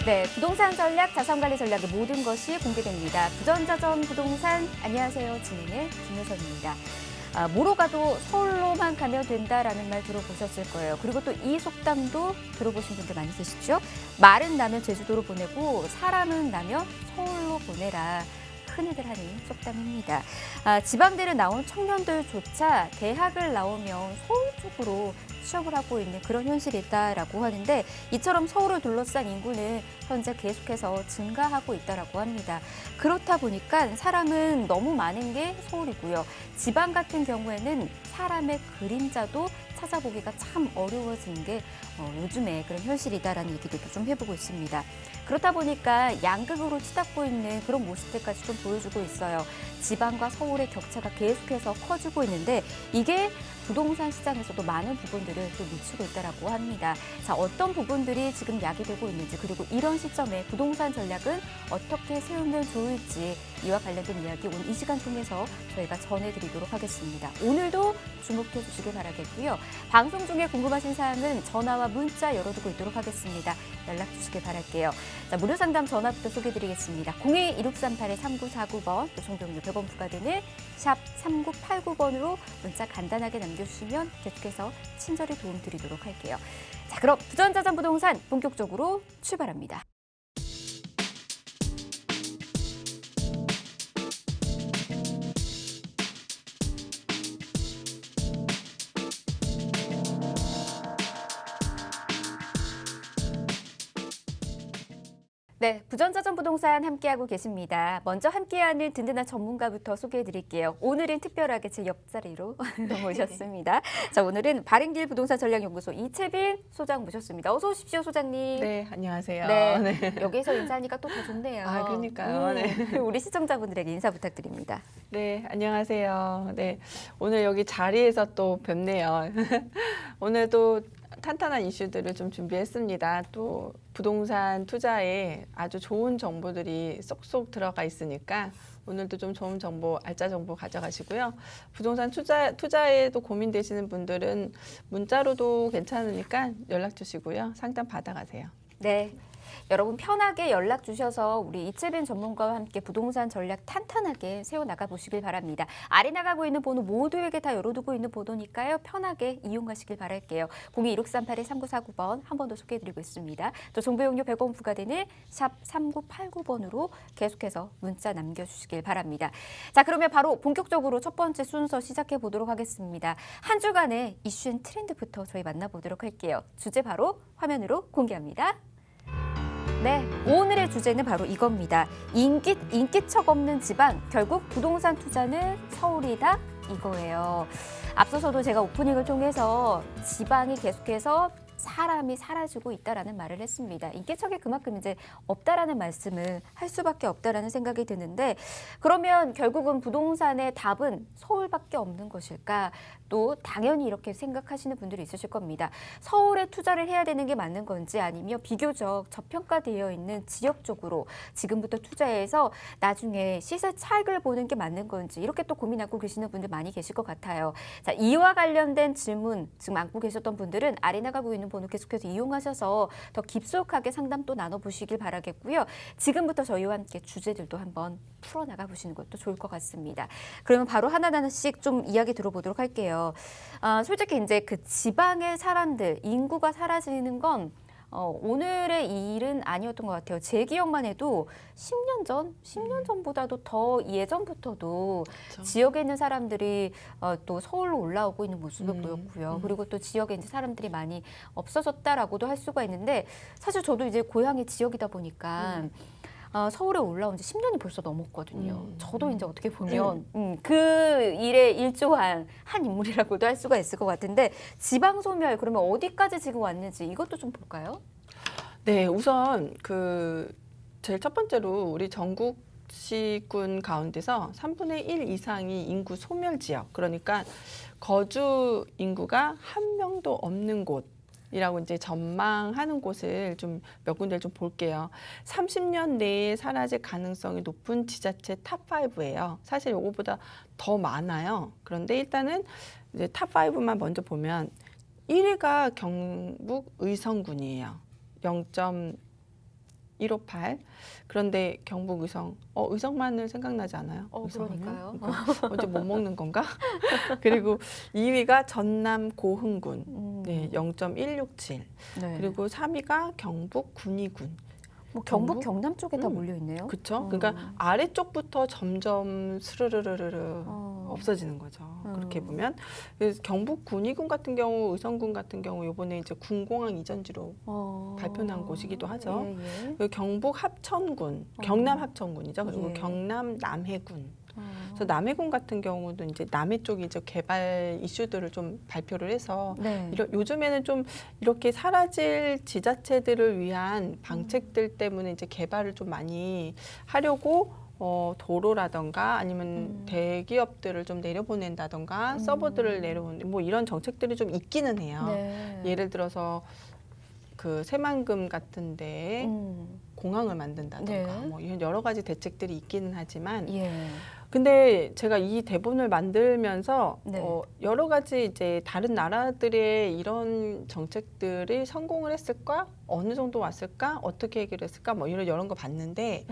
네, 부동산 전략, 자산관리 전략의 모든 것이 공개됩니다. 부전자전 부동산, 안녕하세요. 진행의 김효선입니다. 뭐로 가도 서울로만 가면 된다라는 말 들어보셨을 거예요. 그리고 또 이 속담도 들어보신 분들 많이 계시죠? 말은 나면 제주도로 보내고 사람은 나면 서울로 보내라. 흔히들 하는 속담입니다. 지방대를 나온 청년들조차 대학을 나오면 서울 쪽으로 취업을 하고 있는 그런 현실이 있다라고 하는데, 이처럼 서울을 둘러싼 인구는 현재 계속해서 증가하고 있다라고 합니다. 그렇다 보니까 사람은 너무 많은 게 서울이고요. 지방 같은 경우에는 사람의 그림자도 찾아보기가 참 어려워진 게 요즘에 그런 현실이다라는 얘기들도 좀 해보고 있습니다. 그렇다 보니까 양극으로 치닫고 있는 그런 모습들까지 좀 보여주고 있어요. 지방과 서울의 격차가 계속해서 커지고 있는데, 이게 부동산 시장에서도 많은 부분들을 또 놓치고 있다라고 합니다. 자, 어떤 부분들이 지금 야기되고 있는지, 그리고 이런 시점에 부동산 전략은 어떻게 세우면 좋을지, 이와 관련된 이야기 오늘 이 시간 통해서 저희가 전해드리도록 하겠습니다. 오늘도 주목해 주시길 바라겠고요. 방송 중에 궁금하신 사항은 전화와 문자 열어두고 있도록 하겠습니다. 연락 주시길 바랄게요. 자, 무료 상담 전화부터 소개해드리겠습니다. 02-1638-3949번, 또 정보용료 100원 부과되는 샵 3989번으로 문자 간단하게 남겨주시면 계속해서 친절히 도움드리도록 할게요. 자, 그럼 부전자전 부동산 본격적으로 출발합니다. 네, 부전자전 부동산 함께하고 계십니다. 먼저 함께하는 든든한 전문가부터 소개해드릴게요. 오늘은 특별하게 제 옆자리로 모셨습니다. 자, 오늘은 바른길 부동산 전략연구소 이채빈 소장 모셨습니다. 어서 오십시오, 소장님. 네, 안녕하세요. 네, 네. 여기서 인사하니까 또 더 좋네요. 그러니까요. 네. 우리 시청자분들에게 인사 부탁드립니다. 네, 안녕하세요. 네, 오늘 여기 자리에서 또 뵙네요. 오늘도 탄탄한 이슈들을 좀 준비했습니다. 또 부동산 투자에 아주 좋은 정보들이 쏙쏙 들어가 있으니까 오늘도 좀 좋은 정보, 알짜 정보 가져가시고요. 부동산 투자에도 고민되시는 분들은 문자로도 괜찮으니까 연락 주시고요. 상담 받아가세요. 네. 여러분 편하게 연락 주셔서 우리 이채빈 전문가와 함께 부동산 전략 탄탄하게 세워나가 보시길 바랍니다. 아래 나가고 있는 번호 모두에게 다 열어두고 있는 번호니까요. 편하게 이용하시길 바랄게요. 02-1638-3949번 한 번 더 소개해드리고 있습니다. 또 정보용료 100원 부과되는 샵 3989번으로 계속해서 문자 남겨주시길 바랍니다. 자, 그러면 바로 본격적으로 첫 번째 순서 시작해 보도록 하겠습니다. 한 주간의 이슈 앤 트렌드부터 저희 만나보도록 할게요. 주제 바로 화면으로 공개합니다. 네, 오늘의 주제는 바로 이겁니다. 인기척 없는 지방, 결국 부동산 투자는 서울이다, 이거예요. 앞서서도 제가 오프닝을 통해서 지방이 계속해서 사람이 사라지고 있다라는 말을 했습니다. 인기척이 그만큼 이제 없다라는 말씀을 할 수밖에 없다라는 생각이 드는데, 그러면 결국은 부동산의 답은 서울밖에 없는 것일까? 또 당연히 이렇게 생각하시는 분들이 있으실 겁니다. 서울에 투자를 해야 되는 게 맞는 건지, 아니면 비교적 저평가되어 있는 지역 쪽으로 지금부터 투자해서 나중에 시세 차익을 보는 게 맞는 건지, 이렇게 또 고민하고 계시는 분들 많이 계실 것 같아요. 자, 이와 관련된 질문 지금 안고 계셨던 분들은 아래 나가고 있는 번호 계속해서 이용하셔서 더 깊숙하게 상담 또 나눠보시길 바라겠고요. 지금부터 저희와 함께 주제들도 한번 풀어나가 보시는 것도 좋을 것 같습니다. 그러면 바로 하나하나씩 좀 이야기 들어보도록 할게요. 솔직히 이제 그 지방의 사람들, 인구가 사라지는 건 오늘의 일은 아니었던 것 같아요. 제 기억만 해도 10년 전보다도 더 예전부터도 그렇죠. 지역에 있는 사람들이 또 서울로 올라오고 있는 모습을 보였고요. 그리고 또 지역에 이제 사람들이 많이 없어졌다라고도 할 수가 있는데, 사실 저도 이제 고향이 지역이다 보니까 서울에 올라온 지 10년이 벌써 넘었거든요. 저도 이제 어떻게 보면 그 일에 일조한 한 인물이라고도 할 수가 있을 것 같은데, 지방 소멸 그러면 어디까지 지금 왔는지 이것도 좀 볼까요? 네, 우선 제일 첫 번째로 우리 전국 시군 가운데서 3분의 1 이상이 인구 소멸 지역, 그러니까 거주 인구가 한 명도 없는 곳 이라고 이제 전망하는 곳을 좀 몇 군데를 좀 볼게요. 30년 내에 사라질 가능성이 높은 지자체 탑5예요. 사실 요거보다 더 많아요. 그런데 일단은 이제 탑5만 먼저 보면 1위가 경북 의성군이에요. 0.1 158. 그런데 경북 의성, 의성마늘 생각나지 않아요? 의성하면? 그러니까요. 그러니까 어제 못 먹는 건가? 그리고 2위가 전남 고흥군, 네, 0.167. 네. 그리고 3위가 경북 군위군. 뭐 경북, 경북? 경남 쪽에 다 몰려 있네요. 그렇죠. 그러니까 아래쪽부터 점점 스르르르르 없어지는 거죠. 그렇게 보면 그래서 경북 군위군 같은 경우, 의성군 같은 경우 이번에 이제 군공항 이전지로 발표한 곳이기도 하죠. 예, 예. 그리고 경북 합천군, 경남 합천군이죠. 그리고 예. 경남 남해군. 그래서 남해군 같은 경우도 이제 남해 쪽이 이제 개발 이슈들을 좀 발표를 해서 네. 요즘에는 좀 이렇게 사라질 지자체들을 위한 방책들 때문에 이제 개발을 좀 많이 하려고 도로라던가 아니면 대기업들을 좀 내려보낸다던가 서버들을 내려보내 뭐 이런 정책들이 좀 있기는 해요. 네. 예를 들어서 그 새만금 같은데 공항을 만든다던가 네. 뭐 이런 여러 가지 대책들이 있기는 하지만 예. 근데 제가 이 대본을 만들면서 네. 여러 가지 이제 다른 나라들의 이런 정책들이 성공을 했을까? 어느 정도 왔을까? 어떻게 해결했을까? 뭐 이런 여러 거 봤는데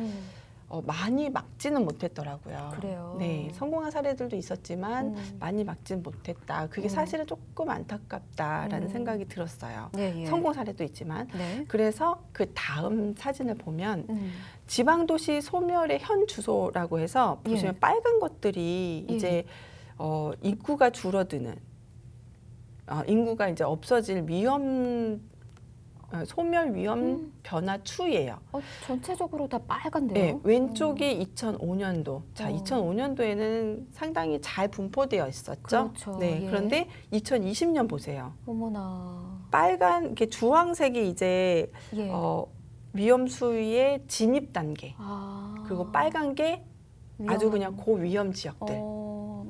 많이 막지는 못했더라고요. 그래요. 네, 성공한 사례들도 있었지만 많이 막지는 못했다. 그게 사실은 조금 안타깝다라는 생각이 들었어요. 예, 예. 성공 사례도 있지만. 네. 그래서 그 다음 사진을 보면 지방도시 소멸의 현 주소라고 해서 보시면 예. 빨간 것들이 예. 이제 인구가 줄어드는 인구가 이제 없어질 소멸 위험 변화 추이예요. 전체적으로 다 빨간데요. 네, 왼쪽이 2005년도. 자, 2005년도에는 상당히 잘 분포되어 있었죠. 그렇죠. 네, 예. 그런데 2020년 보세요. 어머나. 빨간 이렇게 주황색이 이제 예. 위험 수위의 진입 단계. 그리고 빨간 게 아주 그냥 고위험 지역들.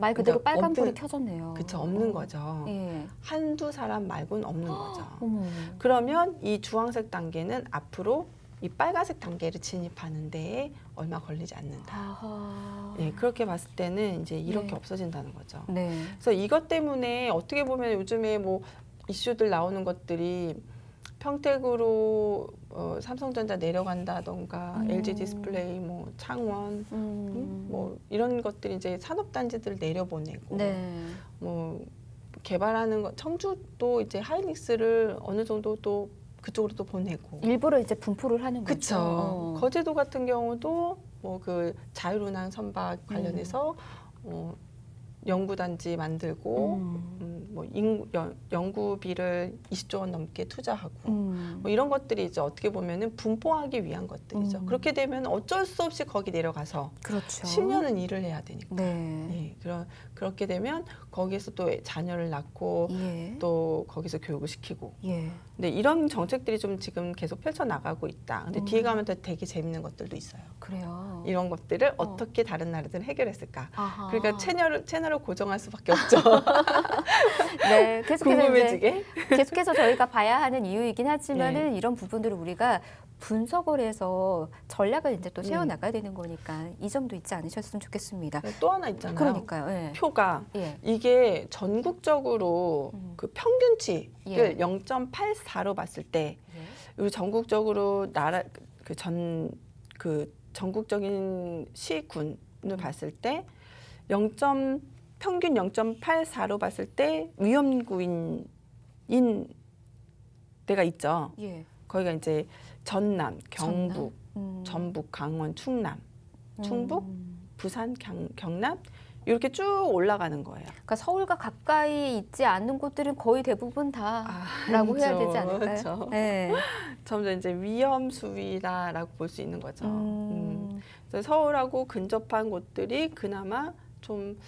말 그대로 그러니까 빨간불이 켜졌네요. 그쵸, 없는 거죠. 예. 한두 사람 말고는 없는 거죠. 어머. 그러면 이 주황색 단계는 앞으로 이 빨간색 단계를 진입하는 데에 얼마 걸리지 않는다. 아하. 네, 그렇게 봤을 때는 이제 이렇게 네. 없어진다는 거죠. 네. 그래서 이것 때문에 어떻게 보면 요즘에 뭐 이슈들 나오는 것들이 평택으로 삼성전자 내려간다던가 LG 디스플레이, 뭐 창원, 뭐 이런 것들이 이제 산업단지들 내려보내고, 네. 뭐 개발하는 거 청주도 이제 하이닉스를 어느 정도 또 그쪽으로 또 보내고. 일부러 이제 분포를 하는 거죠. 그렇죠. 거제도 같은 경우도 뭐 그 자율운항 선박 관련해서 연구단지 만들고 뭐 연구비를 20조 원 넘게 투자하고 뭐 이런 것들이 이제 어떻게 보면은 분포하기 위한 것들이죠. 그렇게 되면 어쩔 수 없이 거기 내려가서 그렇죠. 10년은 일을 해야 되니까. 네. 네, 그렇게 되면 거기에서 또 자녀를 낳고 예. 또 거기서 교육을 시키고. 예. 근데 이런 정책들이 좀 지금 계속 펼쳐 나가고 있다. 근데 뒤에 가면 더 되게 재밌는 것들도 있어요. 그래요. 이런 것들을 어떻게 다른 나라들은 해결했을까? 아하. 그러니까 채널을 고정할 수밖에 없죠. 네, 궁금해지게. 계속해서 저희가 봐야 하는 이유이긴 하지만은 이런 부분들을 우리가 분석을 해서 전략을 이제 또 세워 나가야 되는 거니까 이 점도 잊지 않으셨으면 좋겠습니다. 또 하나 있잖아요. 그러니까요. 예. 표가 예. 이게 전국적으로 그 평균치를 예. 0.84로 봤을 때 예. 우리 전국적으로 전국적인 시군을 봤을 때 평균 0.84로 봤을 때 위험구인 데가 있죠. 예. 거기가 이제 전남, 경북, 전북, 강원, 충남, 충북, 부산, 경남 이렇게 쭉 올라가는 거예요. 그러니까 서울과 가까이 있지 않는 곳들은 거의 대부분 다라고 해야 되지 않을까요? 그렇죠. 네. 점점 이제 위험 수위다라고 볼 수 있는 거죠. 그래서 서울하고 근접한 곳들이 그나마 좀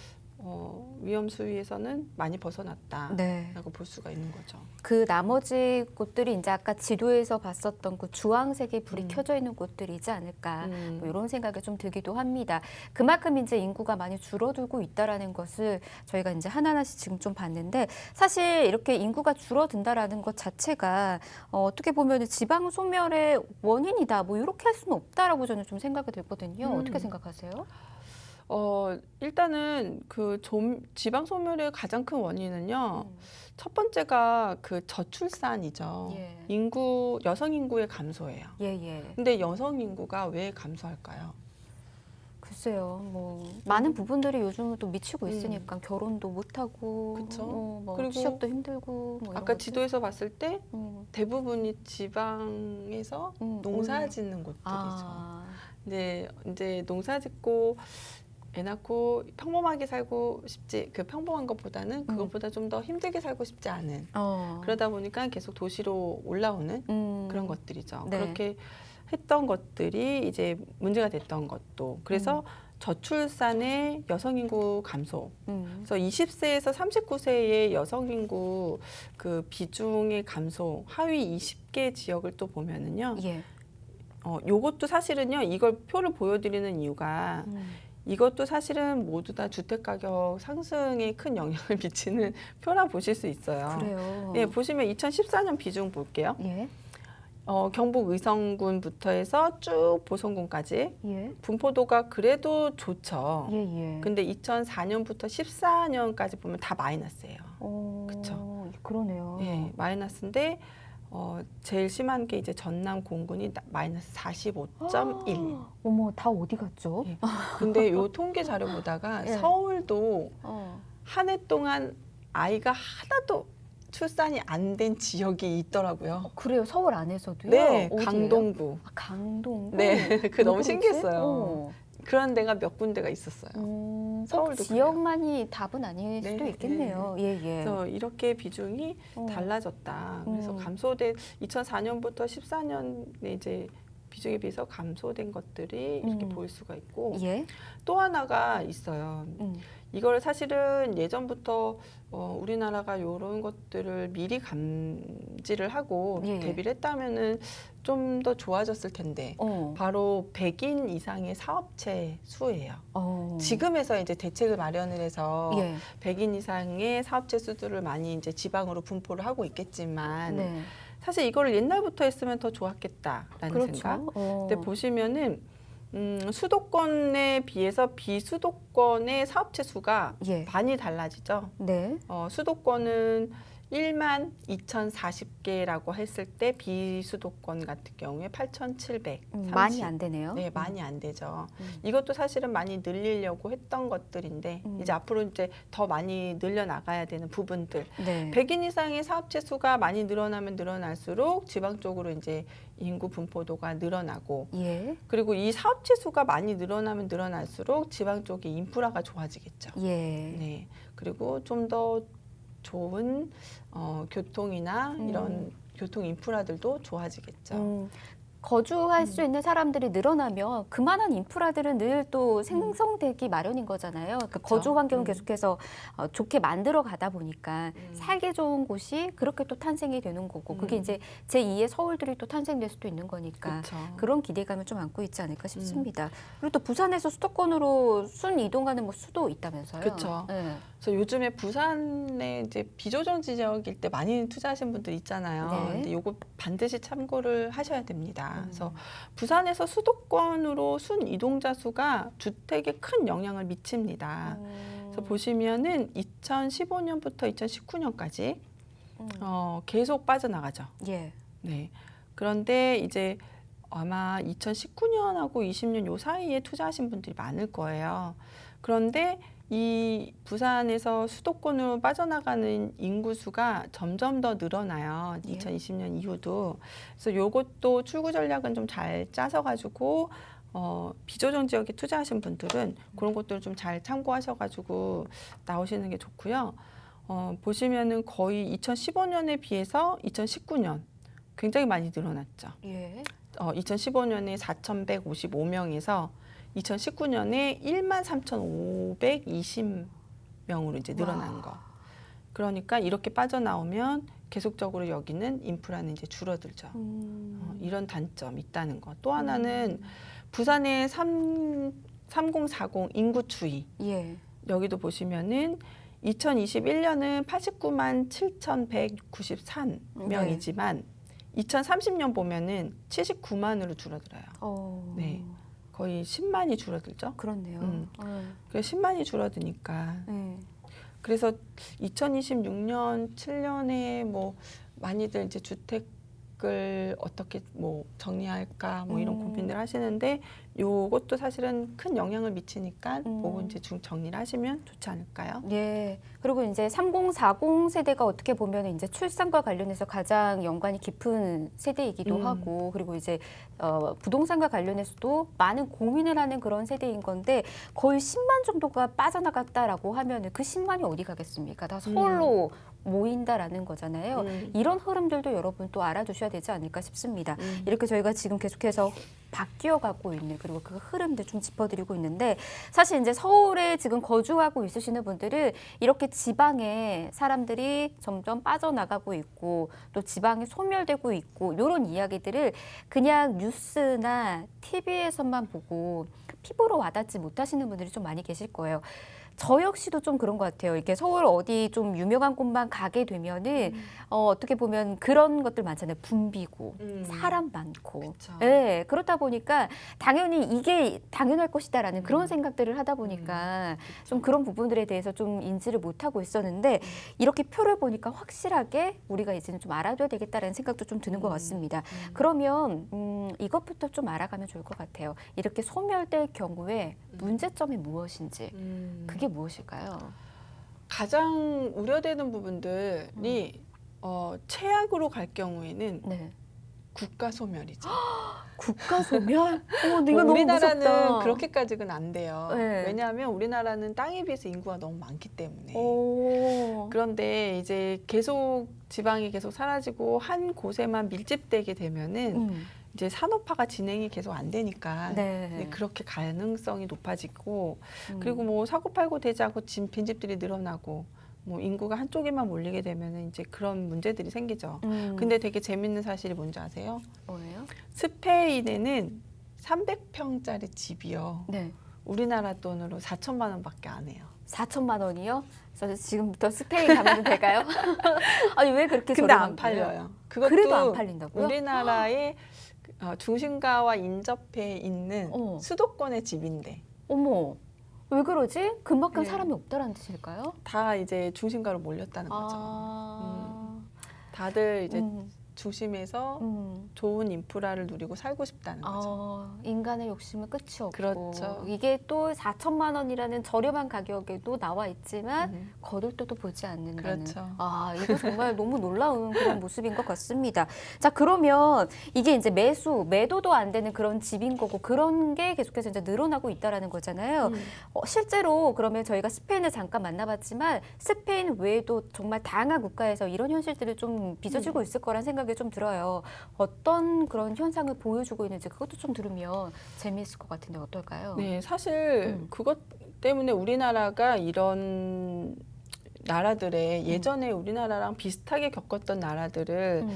위험 수위에서는 많이 벗어났다라고 네. 볼 수가 있는 거죠. 그 나머지 곳들이 이제 아까 지도에서 봤었던 그 주황색의 불이 켜져 있는 곳들이지 않을까 뭐 이런 생각이 좀 들기도 합니다. 그만큼 이제 인구가 많이 줄어들고 있다라는 것을 저희가 이제 하나하나씩 지금 좀 봤는데 사실 이렇게 인구가 줄어든다라는 것 자체가 어떻게 보면 지방 소멸의 원인이다 뭐 이렇게 할 수는 없다라고 저는 좀 생각이 들거든요. 어떻게 생각하세요? 일단은 그 지방 소멸의 가장 큰 원인은요. 첫 번째가 그 저출산이죠. 예. 여성 인구의 감소예요. 예. 근데 여성 인구가 왜 감소할까요? 글쎄요, 뭐 많은 부분들이 요즘은 또 미치고 있으니까 결혼도 못 하고, 그쵸. 뭐 그리고 취업도 힘들고, 뭐 이런 아까 것들. 지도에서 봤을 때 음, 대부분이 지방에서 농사 짓는 곳들이죠. 아, 근데 이제 농사 짓고 애 낳고 평범하게 살고 싶지, 그 평범한 것보다는 그것보다 좀 더 힘들게 살고 싶지 않은. 그러다 보니까 계속 도시로 올라오는 그런 것들이죠. 네. 그렇게 했던 것들이 이제 문제가 됐던 것도. 그래서 저출산의 여성 인구 감소. 그래서 20세에서 39세의 여성 인구 그 비중의 감소, 하위 20개 지역을 또 보면은요. 예. 요것도 사실은요. 이걸 표를 보여드리는 이유가 이것도 사실은 모두 다 주택 가격 상승에 큰 영향을 미치는 표라 보실 수 있어요. 그래요. 예, 보시면 2014년 비중 볼게요. 예. 경북 의성군부터 해서 쭉 보성군까지 예. 분포도가 그래도 좋죠. 예. 근데 2004년부터 14년까지 보면 다 마이너스예요. 그쵸. 그러네요. 예, 마이너스인데 제일 심한 게 이제 전남 공군이 마이너스 45.1. 어머, 다 어디 갔죠? 예. 근데 요 통계 자료 보다가 예. 서울도 어. 한 해 동안 아이가 하나도 출산이 안 된 지역이 있더라고요. 그래요. 서울 안에서도요? 네, 어디예요? 강동구. 강동구? 네, 그 너무 그렇지? 신기했어요. 그런 데가 몇 군데가 있었어요. 서울도 지역만이 답은 아닐 네, 수도 있겠네요. 예. 그래서 이렇게 비중이 달라졌다. 그래서 감소된 2004년부터 14년에 이제 비중에 비해서 감소된 것들이 이렇게 보일 수가 있고 예. 또 하나가 있어요. 이걸 사실은 예전부터 우리나라가 이런 것들을 미리 감지를 하고 예. 대비를 했다면은 좀 더 좋아졌을 텐데 바로 100인 이상의 사업체 수예요. 지금에서 이제 대책을 마련을 해서 예. 100인 이상의 사업체 수들을 많이 이제 지방으로 분포를 하고 있겠지만 네. 사실 이거를 옛날부터 했으면 더 좋았겠다라는 그렇죠. 생각. 근데 보시면은 수도권에 비해서 비수도권의 사업체 수가 예. 많이 달라지죠. 네. 수도권은 1만 2,040개라고 했을 때 비수도권 같은 경우에 8,700. 많이 안 되네요. 네, 많이 안 되죠. 이것도 사실은 많이 늘리려고 했던 것들인데 이제 앞으로 이제 더 많이 늘려나가야 되는 부분들. 네. 100인 이상의 사업체 수가 많이 늘어나면 늘어날수록 지방 쪽으로 이제 인구 분포도가 늘어나고 예. 그리고 이 사업체 수가 많이 늘어나면 늘어날수록 지방 쪽의 인프라가 좋아지겠죠. 예. 네. 그리고 좀 더 좋은 교통이나 이런 교통 인프라들도 좋아지겠죠. 거주할 수 있는 사람들이 늘어나면 그만한 인프라들은 늘 또 생성되기 마련인 거잖아요. 그러니까 거주 환경을 계속해서 좋게 만들어 가다 보니까 살기 좋은 곳이 그렇게 또 탄생이 되는 거고 그게 이제 제2의 서울들이 또 탄생될 수도 있는 거니까 그쵸. 그런 기대감을 좀 안고 있지 않을까 싶습니다. 그리고 또 부산에서 수도권으로 순 이동하는 뭐 수도 있다면서요. 그쵸. 네. 그래서 요즘에 부산에 이제 비조정 지역일 때 많이 투자하신 분들 있잖아요. 네. 근데 요거 반드시 참고를 하셔야 됩니다. 그래서 부산에서 수도권으로 순 이동자 수가 주택에 큰 영향을 미칩니다. 그래서 보시면은 2015년부터 2019년까지 계속 빠져나가죠. 예. 네. 그런데 이제 아마 2019년하고 20년 요 사이에 투자하신 분들이 많을 거예요. 그런데 이 부산에서 수도권으로 빠져나가는 인구수가 점점 더 늘어나요. 예. 2020년 이후도. 그래서 요것도 출구 전략은 좀 잘 짜서 가지고 비조정 지역에 투자하신 분들은 그런 것들을 좀 잘 참고하셔가지고 나오시는 게 좋고요. 보시면은 거의 2015년에 비해서 2019년 굉장히 많이 늘어났죠. 예. 2015년에 4,155명에서 2019년에 13,520명으로 이제 늘어난 거. 그러니까 이렇게 빠져나오면 계속적으로 여기는 인프라는 이제 줄어들죠. 이런 단점이 있다는 거. 또 하나는 부산의 3040 인구 추이. 예. 여기도 보시면은 2021년은 89만 7,193명이지만 2030년 보면은 79만으로 줄어들어요. 네. 거의 10만이 줄어들죠. 그렇네요. 그래서 10만이 줄어드니까 네. 그래서 2026년 7년에 뭐 많이들 이제 주택을 어떻게 뭐 정리할까 뭐 이런 고민들 하시는데 요것도 사실은 큰 영향을 미치니까 뭐 이제 정리를 하시면 좋지 않을까요? 예. 그리고 이제 3040 세대가 어떻게 보면 이제 출산과 관련해서 가장 연관이 깊은 세대이기도 하고, 그리고 이제 부동산과 관련해서도 많은 고민을 하는 그런 세대인 건데, 거의 10만 정도가 빠져나갔다라고 하면은 그 10만이 어디 가겠습니까? 다 서울로 모인다라는 거잖아요. 이런 흐름들도 여러분 또 알아두셔야 되지 않을까 싶습니다. 이렇게 저희가 지금 계속해서 바뀌어가고 있는, 그리고 그 흐름들 좀 짚어드리고 있는데, 사실 이제 서울에 지금 거주하고 있으시는 분들은 이렇게 지방에 사람들이 점점 빠져나가고 있고 또 지방이 소멸되고 있고 이런 이야기들을 그냥 뉴스나 TV에서만 보고 피부로 와닿지 못하시는 분들이 좀 많이 계실 거예요. 저 역시도 좀 그런 것 같아요. 이렇게 서울 어디 좀 유명한 곳만 가게 되면은 어떻게 보면 그런 것들 많잖아요. 붐비고 사람 많고. 그쵸. 예, 그렇다 보니까 당연히 이게 당연할 것이다라는 그런 생각들을 하다 보니까 좀 그런 부분들에 대해서 좀 인지를 못하고 있었는데 이렇게 표를 보니까 확실하게 우리가 이제는 좀 알아둬야 되겠다라는 생각도 좀 드는 것 같습니다. 그러면 이것부터 좀 알아가면 좋을 것 같아요. 이렇게 소멸될 경우에 문제점이 무엇인지. 그게 무엇일까요? 가장 우려되는 부분들이 최악으로 갈 경우에는 네. 국가 소멸이죠. 국가 소멸? 이거 너무 우리나라는 무섭다. 그렇게까지는 안 돼요. 네. 왜냐하면 우리나라는 땅에 비해서 인구가 너무 많기 때문에. 오. 그런데 이제 계속 지방이 계속 사라지고 한 곳에만 밀집되게 되면은 이제 산업화가 진행이 계속 안 되니까 네. 그렇게 가능성이 높아지고 그리고 뭐 사고팔고 되지 않고 빈집들이 늘어나고 뭐 인구가 한쪽에만 몰리게 되면은 이제 그런 문제들이 생기죠. 근데 되게 재밌는 사실이 뭔지 아세요? 뭐예요? 스페인에는 300평짜리 집이요. 네. 우리나라 돈으로 4천만 원밖에 안 해요. 4천만 원이요? 저 지금부터 스페인 가면 될까요? 아니 왜 그렇게 근데 저렴한 안 거예요? 팔려요. 그것도 그래도 안 팔린다고요? 우리나라의 중심가와 인접해 있는 어. 수도권의 집인데 어머, 왜 그러지? 그만큼 네. 사람이 없다라는 뜻일까요? 다 이제 중심가로 몰렸다는 거죠. 다들 이제 중심에서 좋은 인프라를 누리고 살고 싶다는 거죠. 인간의 욕심은 끝이 없고 그렇죠. 이게 또 4천만 원이라는 저렴한 가격에도 나와 있지만 거들떠도 보지 않는다는. 그렇죠. 이거 정말 너무 놀라운 그런 모습인 것 같습니다. 자, 그러면 이게 이제 매도도 안 되는 그런 집인 거고 그런 게 계속해서 이제 늘어나고 있다라는 거잖아요. 실제로 그러면 저희가 스페인을 잠깐 만나봤지만 스페인 외에도 정말 다양한 국가에서 이런 현실들을 좀 빚어지고 있을 거란 생각이 좀 들어요. 어떤 그런 현상을 보여주고 있는지 그것도 좀 들으면 재미있을 것 같은데 어떨까요? 네, 사실 그것 때문에 우리나라가 이런 나라들의 예전에 우리나라랑 비슷하게 겪었던 나라들을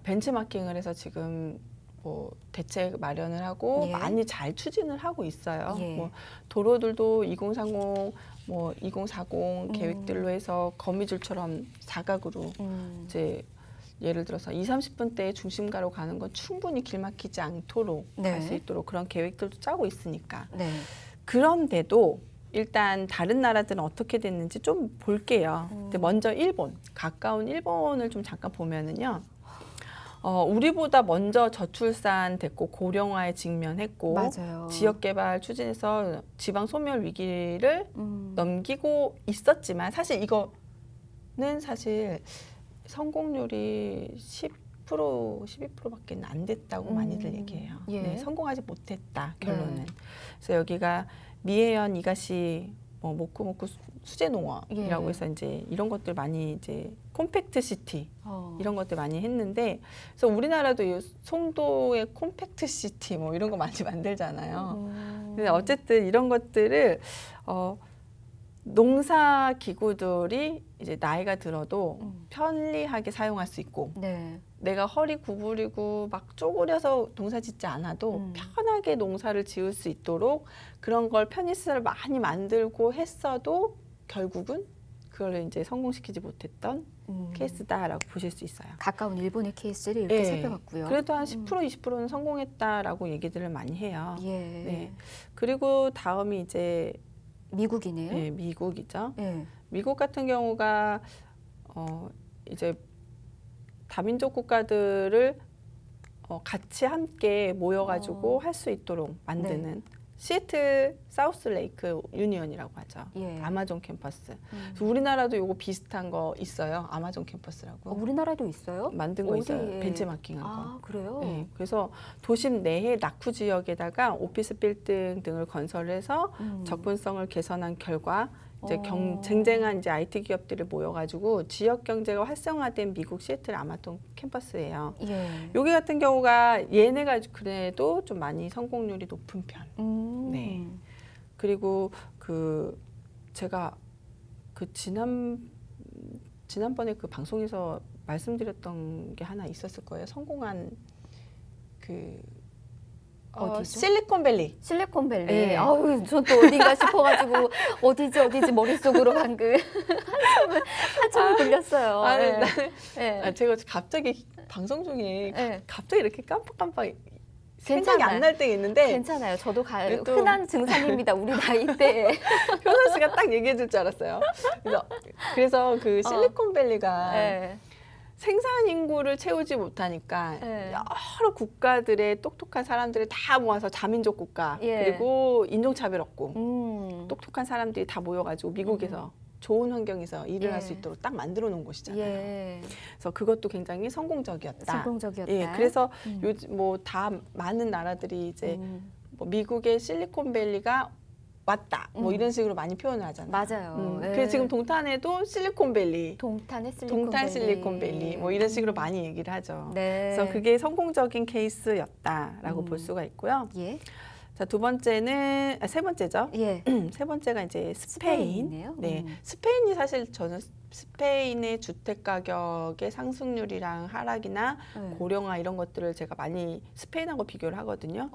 벤치마킹을 해서 지금 뭐 대책 마련을 하고 예. 많이 잘 추진을 하고 있어요. 예. 뭐 도로들도 2030, 뭐 2040 계획들로 해서 거미줄처럼 사각으로 이제 예를 들어서 20-30분대의 중심가로 가는 건 충분히 길 막히지 않도록 네. 갈 수 있도록 그런 계획들도 짜고 있으니까. 네. 그런데도 일단 다른 나라들은 어떻게 됐는지 좀 볼게요. 근데 먼저 일본, 가까운 일본을 좀 잠깐 보면은요. 우리보다 먼저 저출산 됐고 고령화에 직면했고 맞아요. 지역개발 추진해서 지방 소멸 위기를 넘기고 있었지만 사실 이거는 사실 성공률이 10%, 12%밖에 안 됐다고 많이들 얘기해요. 예. 네, 성공하지 못했다 결론은. 그래서 여기가 미해현, 이가시, 뭐 모쿠모쿠 수제농업이라고 예. 해서 이제 이런 것들 많이 이제 콤팩트 시티 이런 것들 많이 했는데, 그래서 우리나라도 이 송도의 콤팩트 시티 뭐 이런 거 많이 만들잖아요. 근데 어쨌든 이런 것들을 농사 기구들이 이제 나이가 들어도 편리하게 사용할 수 있고 네. 내가 허리 구부리고 막 쪼그려서 농사 짓지 않아도 편하게 농사를 지을 수 있도록 그런 걸 편의시설을 많이 만들고 했어도 결국은 그걸 이제 성공시키지 못했던 케이스다라고 보실 수 있어요. 가까운 일본의 케이스를 이렇게 네. 살펴봤고요. 그래도 한 10% 20%는 성공했다라고 얘기들을 많이 해요. 예. 네. 그리고 다음이 이제 미국이네요. 네, 미국이죠. 예. 미국 같은 경우가 이제 다민족 국가들을 같이 함께 모여가지고 할 수 있도록 만드는 시애틀 사우스 레이크 유니언이라고 하죠. 예. 아마존 캠퍼스. 그래서 우리나라도 요거 비슷한 거 있어요. 아마존 캠퍼스라고. 우리나라도 있어요? 만든 거 있어요. 어디에? 벤치마킹한 거. 아, 그래요? 네, 그래서 도심 내에 낙후 지역에다가 오피스 빌딩 등을 건설해서 접근성을 개선한 결과 이제 쟁쟁한 이제 IT 기업들이 모여가지고 지역 경제가 활성화된 미국 시애틀 아마존 캠퍼스예요. 예. 여기 같은 경우가 얘네가 그래도 좀 많이 성공률이 높은 편. 네. 그리고 제가 지난번에 그 방송에서 말씀드렸던 게 하나 있었을 거예요. 성공한 어디죠? 실리콘밸리. 실리콘밸리. 네. 아우, 전 또 어딘가 싶어가지고 어디지 머릿속으로 방금 한참을 돌렸어요. 아니, 예. 나는 예. 제가 갑자기 방송 중에 예. 갑자기 이렇게 깜빡깜빡 생각이 괜찮아요. 안 날 때가 있는데 괜찮아요. 저도 또- 흔한 증상입니다. 우리 나이 때에. 효선 씨가 딱 얘기해 줄 줄 알았어요. 그래서 그 실리콘밸리가 예. 생산 인구를 채우지 못하니까 예. 여러 국가들의 똑똑한 사람들을 다 모아서 자민족 국가 예. 그리고 인종차별 없고 또 똑똑한 사람들이 다 모여가지고 미국에서 좋은 환경에서 일을 예. 할 수 있도록 딱 만들어 놓은 곳이잖아요. 예. 그래서 그것도 굉장히 성공적이었다. 성공적이었다. 예, 그래서 음. 요즘 뭐 다 많은 나라들이 이제 음. 뭐 미국의 실리콘밸리가 왔다. 뭐 이런 식으로 많이 표현을 하잖아요. 맞아요. 예. 그래서 지금 동탄에도 실리콘밸리, 동탄의 실리콘밸리. 동탄 실리콘밸리 뭐 이런 식으로 많이 얘기를 하죠. 네. 그래서 그게 성공적인 케이스였다라고 볼 수가 있고요. 예. 자, 세 번째죠. 예. 세 번째가 이제 스페인. 스페인이네요. 네, 스페인이 사실 저는 스페인의 주택 가격의 상승률이랑 하락이나 네. 고령화 이런 것들을 제가 많이 스페인하고 비교를 하거든요.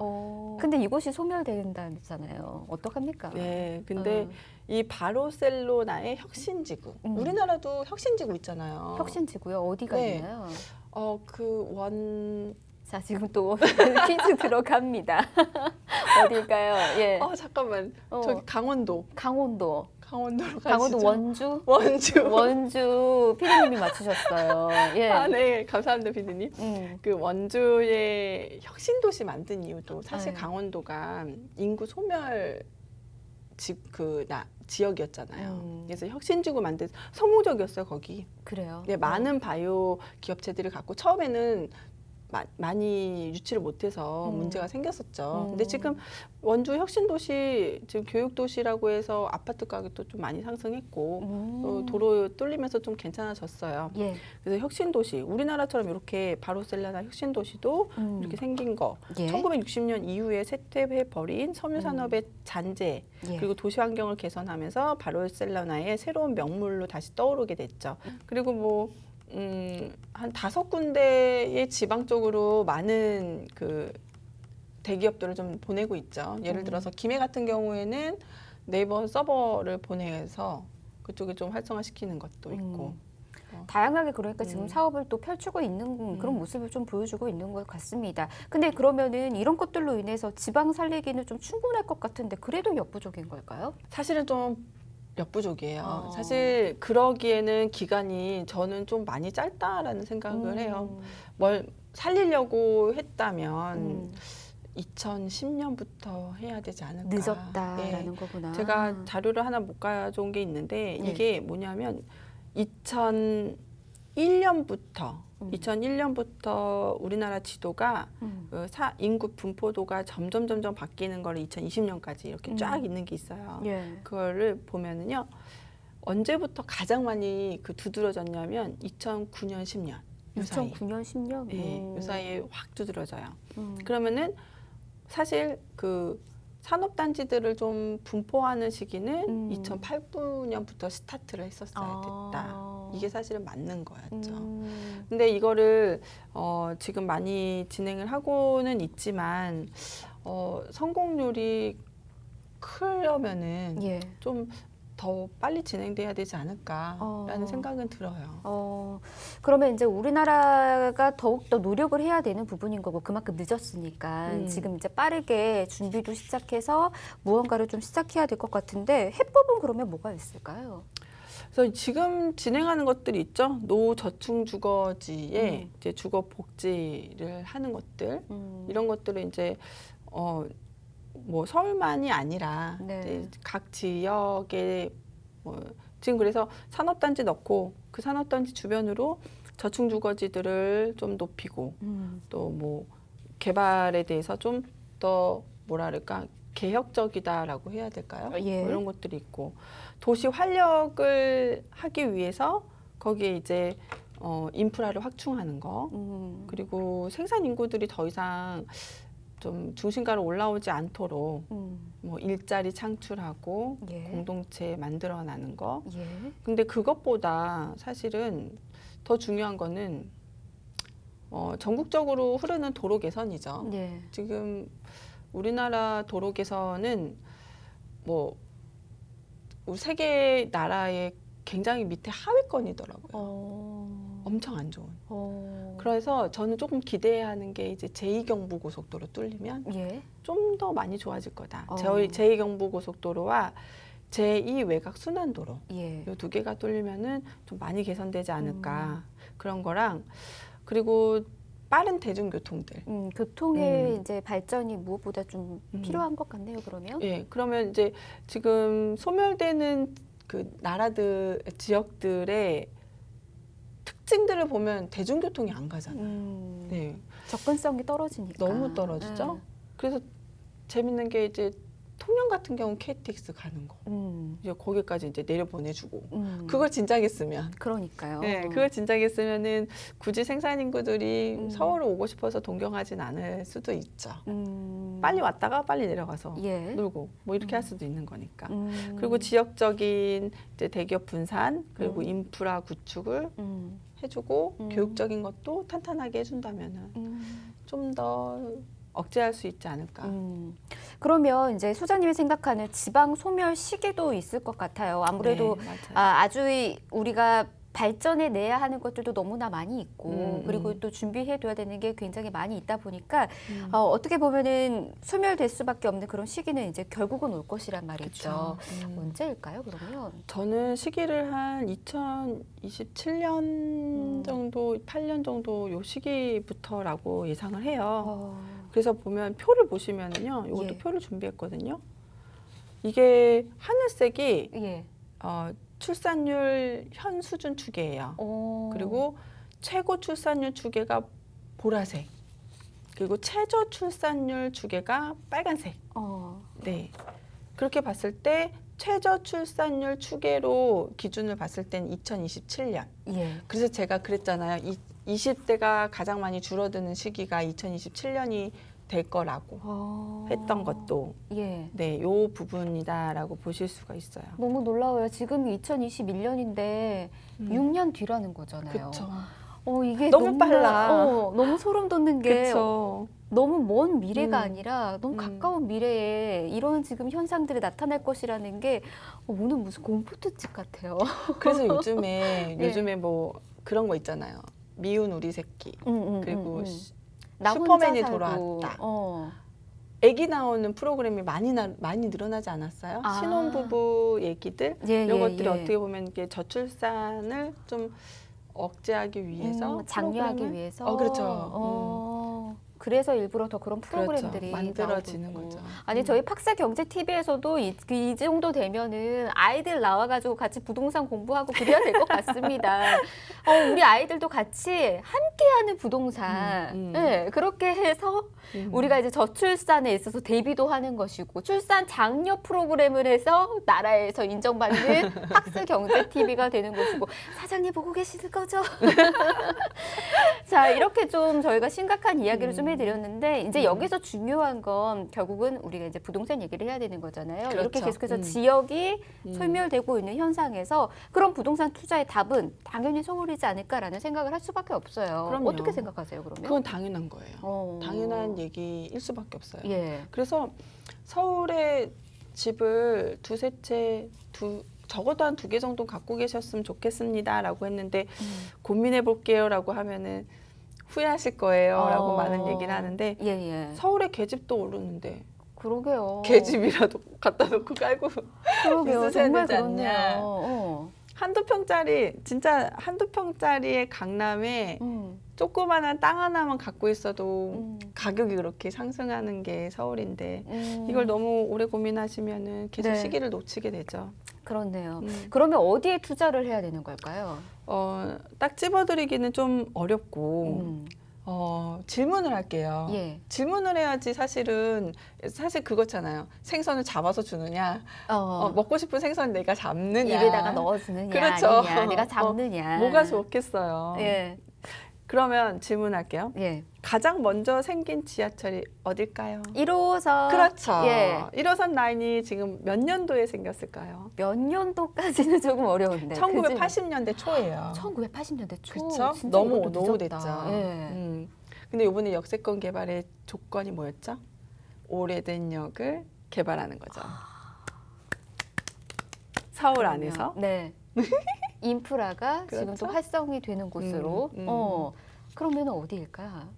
근데 이곳이 소멸된다잖아요. 어떡합니까? 네, 근데 이 바르셀로나의 혁신지구. 우리나라도 혁신지구 있잖아요. 혁신지구요. 어디가 네. 있나요? 자, 지금 또 퀴즈 들어갑니다. 어딜까요? 예. 잠깐만. 저기 강원도. 강원도. 강원도로 가시죠. 강원도 원주. 원주. 원주 피디님이 맞추셨어요. 예. 네, 감사합니다, 피디님. 그 원주의 혁신도시 만든 이유도 사실 네. 강원도가 인구 소멸 지역이었잖아요. 그래서 혁신지구 만든 성공적이었어요, 거기. 그래요. 네, 많은 바이오 기업체들을 갖고 처음에는 많이 유치를 못해서 문제가 생겼었죠. 근데 지금 원주 혁신도시 지금 교육도시라고 해서 아파트 가격도 좀 많이 상승했고 또 도로 뚫리면서 좀 괜찮아졌어요. 예. 그래서 혁신도시 우리나라처럼 이렇게 바르셀로나 혁신도시도 이렇게 생긴 거. 예. 1960년 이후에 쇠퇴해버린 섬유산업의 잔재 예. 그리고 도시 환경을 개선하면서 바르셀로나의 새로운 명물로 다시 떠오르게 됐죠. 그리고 뭐 한 5군데의 지방 쪽으로 많은 그 대기업들을 좀 보내고 있죠. 예를 들어서 김해 같은 경우에는 네이버 서버를 보내서 그쪽에 좀 활성화시키는 것도 있고. 다양하게 그러니까 지금 사업을 또 펼치고 있는 그런 모습을 좀 보여주고 있는 것 같습니다. 근데 그러면은 이런 것들로 인해서 지방 살리기는 좀 충분할 것 같은데 그래도 역부족인 걸까요? 사실은 좀 역부족이에요. 사실 그러기에는 기간이 저는 좀 많이 짧다라는 생각을 해요. 뭘 살리려고 했다면 2010년부터 해야 되지 않을까. 늦었다라는 거구나. 제가 자료를 하나 못 가져온 게 있는데 이게 뭐냐면 2001년부터 우리나라 지도가 인구 분포도가 점점 바뀌는 걸 2020년까지 이렇게 쫙 있는 게 있어요. 예. 그거를 보면은요. 언제부터 가장 많이 두드러졌냐면 2009년, 10년. 요 사이. 2009년, 10년. 네, 요 사이에 확 두드러져요. 그러면은 사실 그 산업단지들을 좀 분포하는 시기는 2008년부터 스타트를 했었어야 됐다. 이게 사실은 맞는 거였죠. 근데 이거를 지금 많이 진행을 하고는 있지만 성공률이 크려면은 예. 좀 더 빨리 진행돼야 되지 않을까라는 생각은 들어요. 그러면 이제 우리나라가 더욱더 노력을 해야 되는 부분인 거고 그만큼 늦었으니까 지금 이제 빠르게 준비도 시작해서 무언가를 좀 시작해야 될 것 같은데 해법은 그러면 뭐가 있을까요? 그래서 지금 진행하는 것들이 있죠. 노저층주거지에 이제 주거 복지를 하는 것들 이런 것들을 이제 뭐 서울만이 아니라 네. 이제 각 지역에 뭐 지금 그래서 산업단지 넣고 그 산업단지 주변으로 저층주거지들을 좀 높이고 또 뭐 개발에 대해서 좀 더 뭐라 그럴까 개혁적이다라고 해야 될까요? 예. 뭐 이런 것들이 있고 도시 활력을 하기 위해서 거기에 이제 인프라를 확충하는 거 그리고 생산 인구들이 더 이상 좀 중심가로 올라오지 않도록 뭐 일자리 창출하고 예. 공동체 만들어나는 거. 예. 근데 그것보다 사실은 더 중요한 거는 전국적으로 흐르는 도로 개선이죠. 예. 지금 우리나라 도로 개선은 뭐 우리 세계 나라의 굉장히 밑에 하위권이더라고요. 엄청 안 좋은. 그래서 저는 조금 기대하는 게 이제 제2경부고속도로 뚫리면 예. 좀 더 많이 좋아질 거다. 제2경부고속도로와 제2외곽순환도로 예. 이 두 개가 뚫리면은 좀 많이 개선되지 않을까 그런 거랑 그리고 빠른 대중교통들. 교통의 이제 발전이 무엇보다 좀 필요한 것 같네요. 그러면. 예, 그러면 이제 지금 소멸되는 그 나라들 지역들의 특징들을 보면 대중교통이 안 가잖아요. 네, 접근성이 떨어지니까. 너무 떨어지죠. 네. 그래서 재밌는 게 이제 통영 같은 경우는 KTX 가는 거. 이제 거기까지 이제 내려 보내주고 그걸 진작에 쓰면. 그러니까요. 네, 그걸 진작에 쓰면은 굳이 생산 인구들이 서울을 오고 싶어서 동경하진 않을 수도 있죠. 빨리 왔다가 빨리 내려가서 예. 놀고 뭐 이렇게 할 수도 있는 거니까. 그리고 지역적인 이제 대기업 분산 그리고 인프라 구축을 해주고 교육적인 것도 탄탄하게 해준다면은 좀 더 억제할 수 있지 않을까. 그러면 이제 소장님이 생각하는 지방 소멸 시기도 있을 것 같아요. 아무래도 네, 맞아요. 아주 우리가 발전해 내야 하는 것들도 너무나 많이 있고 그리고 또 준비해둬야 되는 게 굉장히 많이 있다 보니까 어떻게 보면은 소멸될 수밖에 없는 그런 시기는 이제 결국은 올 것이란 말이죠. 언제일까요? 그러면 저는 시기를 한 2027년 정도, 8년 정도 요 시기부터라고 예상을 해요. 그래서 보면 표를 보시면은요, 이것도 예. 표를 준비했거든요. 이게 하늘색이 예. 출산율 현 수준 추계예요. 그리고 최고 출산율 추계가 보라색. 그리고 최저 출산율 추계가 빨간색. 네. 그렇게 봤을 때 최저 출산율 추계로 기준을 봤을 땐 2027년. 예. 그래서 제가 그랬잖아요. 20대가 가장 많이 줄어드는 시기가 2027년이 될 거라고 했던 것도 예. 네, 요 부분이다라고 보실 수가 있어요. 너무 놀라워요. 지금이 2021년인데 6년 뒤라는 거잖아요. 그렇죠. 이게 너무 너무나, 빨라. 너무 소름 돋는 게 그렇죠. 너무 먼 미래가 아니라 너무 가까운 미래에 이런 지금 현상들이 나타날 것이라는 게 오늘 무슨 공포 특집 같아요. 그래서 요즘에 예. 요즘에 뭐 그런 거 있잖아요. 미운 우리 새끼. 그리고 나 슈퍼맨이 혼자 살고, 돌아왔다. 애기 나오는 프로그램이 많이 늘어나지 않았어요? 신혼부부 얘기들 예, 이런 예, 것들이 예. 어떻게 보면 이게 저출산을 좀 억제하기 위해서 장려하기 프로그램을- 위해서. 그렇죠. 그래서 일부러 더 그런 프로그램들이 그렇죠. 만들어지는 나오고 있고. 거죠. 아니 저희 팍스 경제 TV에서도 이 정도 되면은 아이들 나와가지고 같이 부동산 공부하고 그래야 될 것 같습니다. 우리 아이들도 같이 함께하는 부동산. 네, 그렇게 해서 우리가 이제 저출산에 있어서 대비도 하는 것이고 출산 장려 프로그램을 해서 나라에서 인정받는 팍스 경제 TV가 되는 것이고 사장님 보고 계시는 거죠? 자 이렇게 좀 저희가 심각한 이야기를 좀 해드렸는데 이제 여기서 중요한 건 결국은 우리가 이제 부동산 얘기를 해야 되는 거잖아요. 그렇죠. 이렇게 계속해서 지역이 소멸되고 있는 현상에서 그런 부동산 투자의 답은 당연히 서울이지 않을까라는 생각을 할 수밖에 없어요. 그럼요. 어떻게 생각하세요, 그러면? 그건 당연한 거예요. 당연한 얘기일 수밖에 없어요. 예. 그래서 서울에 집을 두세 채 적어도 한 2개 정도 갖고 계셨으면 좋겠습니다라고 했는데 고민해 볼게요라고 하면은 후회하실 거예요라고 많은 얘기를 하는데 예, 예. 서울에 계집도 오르는데 그러게요. 계집이라도 갖다 놓고 깔고 그러게요. 있으셔야 정말 되지 그렇네요. 않냐. 어. 한두 평짜리 진짜 한두 평짜리의 강남에 조그마한 땅 하나만 갖고 있어도 가격이 그렇게 상승하는 게 서울인데 이걸 너무 오래 고민하시면은 계속 네. 시기를 놓치게 되죠. 그렇네요. 그러면 어디에 투자를 해야 되는 걸까요? 딱 집어드리기는 좀 어렵고 질문을 할게요. 예. 질문을 해야지 사실 그거잖아요. 생선을 잡아서 주느냐, 먹고 싶은 생선 내가 잡느냐, 입에다가 넣어주느냐, 그렇죠. 아니냐, 내가 잡느냐. 뭐가 좋겠어요. 예. 그러면 질문할게요. 예. 가장 먼저 생긴 지하철이 어딜까요? 1호선. 그렇죠. 예. 1호선 라인이 지금 몇 년도에 생겼을까요? 몇 년도까지는 조금 어려운데. 1980년대 초예요. 1980년대 초. 그렇죠? 진짜 너무 이것도 노후됐죠. 늦었다. 예. 근데 이번에 역세권 개발의 조건이 뭐였죠? 오래된 역을 개발하는 거죠. 서울 그러면, 안에서. 네. 인프라가 지금 그렇죠? 또 활성이 되는 곳으로. 그러면 어디일까?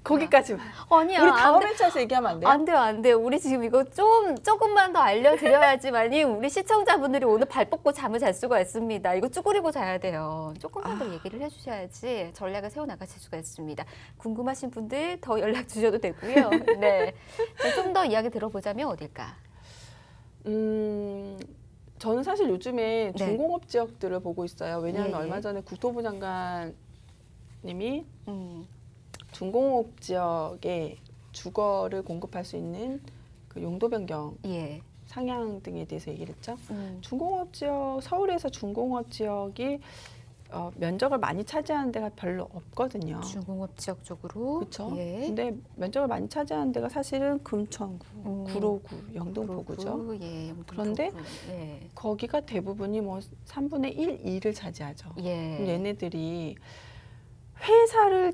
거기까지만. 아니야. 우리 안 다음 돼. 회차에서 얘기하면 안 돼요? 안 돼요, 안 돼요. 우리 지금 이거 조금만 더 알려드려야지만이 우리 시청자분들이 오늘 발 뻗고 잠을 잘 수가 있습니다. 이거 쭈그리고 자야 돼요. 조금만 더 얘기를 해주셔야지 전략을 세워나가실 수가 있습니다. 궁금하신 분들 더 연락 주셔도 되고요. 네. 좀 더 이야기 들어보자면 어딜까? 저는 사실 요즘에 네. 중공업 지역들을 보고 있어요. 왜냐하면 예, 예. 얼마 전에 국토부 장관님이 중공업 지역에 주거를 공급할 수 있는 그 용도 변경 예. 상향 등에 대해서 얘기를 했죠. 음. 중공업 지역, 서울에서 중공업 지역이 면적을 많이 차지하는 데가 별로 없거든요. 중공업 지역 쪽으로. 그렇죠. 예. 근데 면적을 많이 차지하는 데가 사실은 금천구, 구로구, 영등포구죠. 그러고, 예. 영등포구. 그런데 예. 거기가 대부분이 뭐 3분의 1, 2를 차지하죠. 예. 그럼 얘네들이 회사를